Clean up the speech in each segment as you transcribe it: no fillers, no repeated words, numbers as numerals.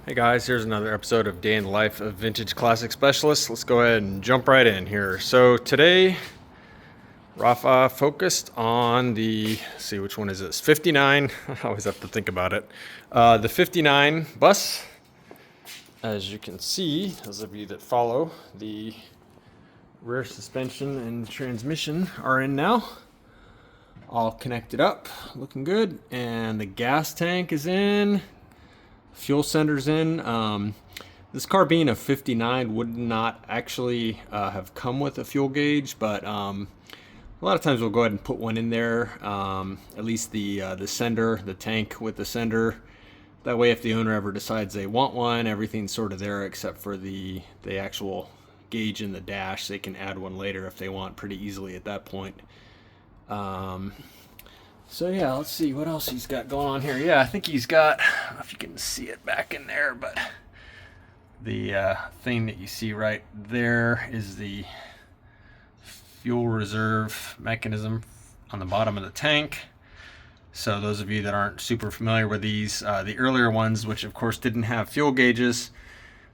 Hey guys, here's another episode of Day in the Life of Vintage Classic Specialist. Let's go ahead and jump right in here. So today, Rafa focused on the, let's see, which one is this? 59, I always have to think about it. The 59 bus. As you can see, those of you that follow, the rear suspension and transmission are in now. All connected up, looking good. And the gas tank is in. Fuel sender's in. This car being a 59 would not actually have come with a fuel gauge, but a lot of times we'll go ahead and put one in there, at least the sender, the tank with the sender. That way if the owner ever decides they want one, everything's sort of there except for the actual gauge in the dash. They can add one later if they want, pretty easily at that point. So yeah, let's see what else he's got going on here. Yeah, I think he's got, I don't know if you can see it back in there, but the thing that you see right there is the fuel reserve mechanism on the bottom of the tank. So those of you that aren't super familiar with these, the earlier ones, which of course didn't have fuel gauges,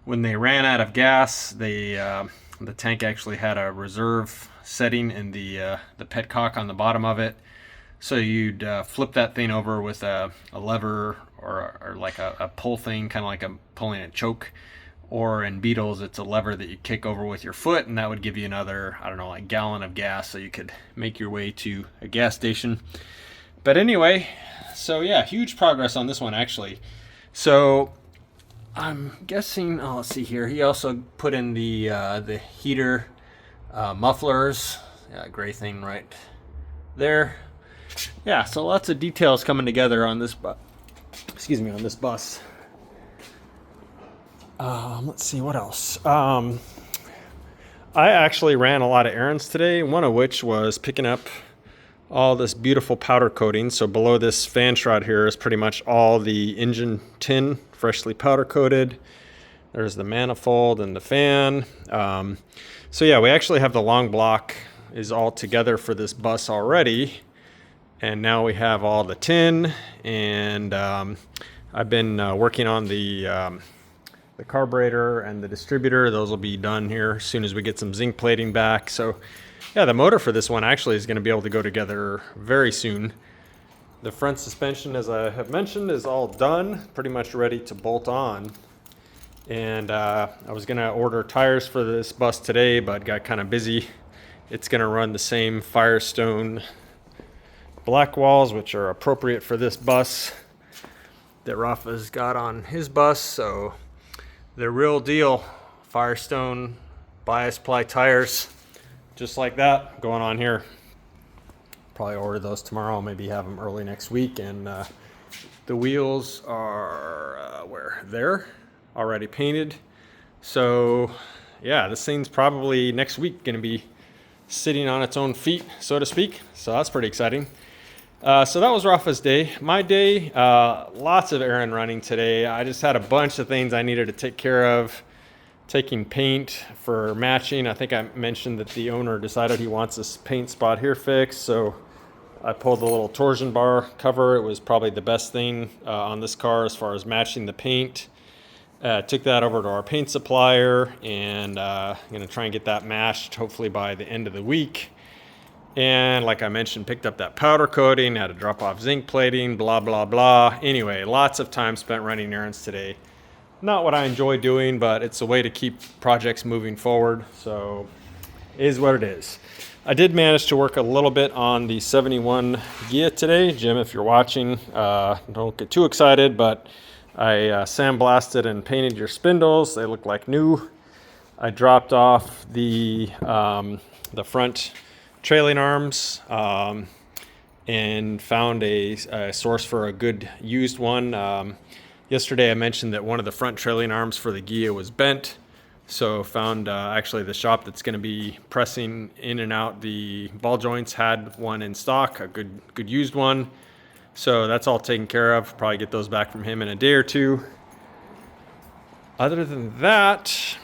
when they ran out of gas, the tank actually had a reserve setting in the petcock on the bottom of it. So you'd flip that thing over with a lever or like a pull thing, kind of like pulling a choke. Or in Beetles, it's a lever that you kick over with your foot, and that would give you another, I don't know, like gallon of gas, so you could make your way to a gas station. But anyway, so yeah, huge progress on this one actually. So I'm guessing, oh, let's see here. He also put in the heater mufflers, yeah, gray thing right there. Yeah, so lots of details coming together on this on this bus. Let's see what else. I actually ran a lot of errands today, one of which was picking up all this beautiful powder coating. So below this fan shroud here is pretty much all the engine tin, freshly powder coated. There's the manifold and the fan. So yeah, we actually have the long block is all together for this bus already. And now we have all the tin, and I've been working on the carburetor and the distributor. Those will be done here as soon as we get some zinc plating back. So yeah, the motor for this one actually is going to be able to go together very soon. The front suspension, as I have mentioned, is all done, pretty much ready to bolt on. And I was going to order tires for this bus today, but got kind of busy. It's going to run the same Firestone black walls, which are appropriate for this bus, that Rafa's got on his bus. So they're real deal Firestone bias ply tires, just like that going on here. Probably order those tomorrow, maybe have them early next week. And the wheels are where they're already painted. So yeah, this thing's probably next week going to be sitting on its own feet, so to speak. So that's pretty exciting. So that was Rafa's day. My day, lots of errand running today. I just had a bunch of things I needed to take care of. Taking paint for matching. I think I mentioned that the owner decided he wants this paint spot here fixed. So I pulled the little torsion bar cover. It was probably the best thing on this car as far as matching the paint. Took that over to our paint supplier, and I'm going to try and get that matched hopefully by the end of the week. And like I mentioned, picked up that powder coating, had to drop off zinc plating, blah, blah, blah. Anyway, lots of time spent running errands today. Not what I enjoy doing, but it's a way to keep projects moving forward. So it is what it is. I did manage to work a little bit on the 71 Ghia today. Jim, if you're watching, don't get too excited, but I sandblasted and painted your spindles. They look like new. I dropped off the front trailing arms and found a source for a good used one. Yesterday I mentioned that one of the front trailing arms for the Ghia was bent, so found actually the shop that's going to be pressing in and out the ball joints had one in stock, a good used one. So that's all taken care of. Probably get those back from him in a day or two. Other than that,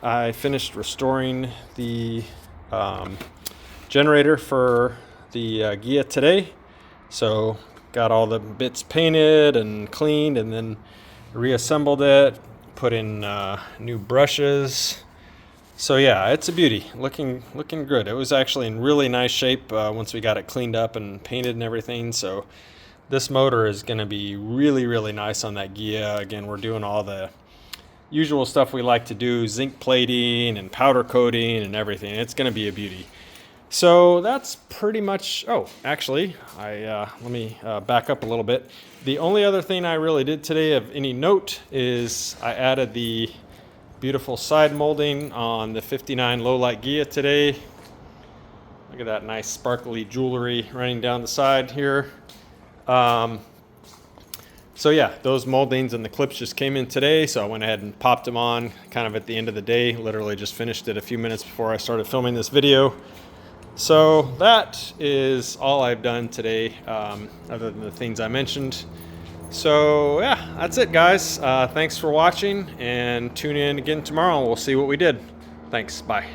I finished restoring the generator for the Ghia today. So got all the bits painted and cleaned, and then reassembled it, put in new brushes. So yeah, it's a beauty, looking good. It was actually in really nice shape once we got it cleaned up and painted and everything. So this motor is going to be really nice on that Ghia. Again, we're doing all the usual stuff we like to do, zinc plating and powder coating and everything. It's going to be a beauty. So that's pretty much, oh, actually, let me back up a little bit. The only other thing I really did today of any note is I added the beautiful side molding on the 59 Lowlight Ghia today. Look at that nice sparkly jewelry running down the side here. So yeah, those moldings and the clips just came in today, so I went ahead and popped them on kind of at the end of the day. Literally just finished it a few minutes before I started filming this video. So that is all I've done today, other than the things I mentioned. So yeah, that's it, guys. Thanks for watching, and tune in again tomorrow and we'll see what we did. Thanks, bye.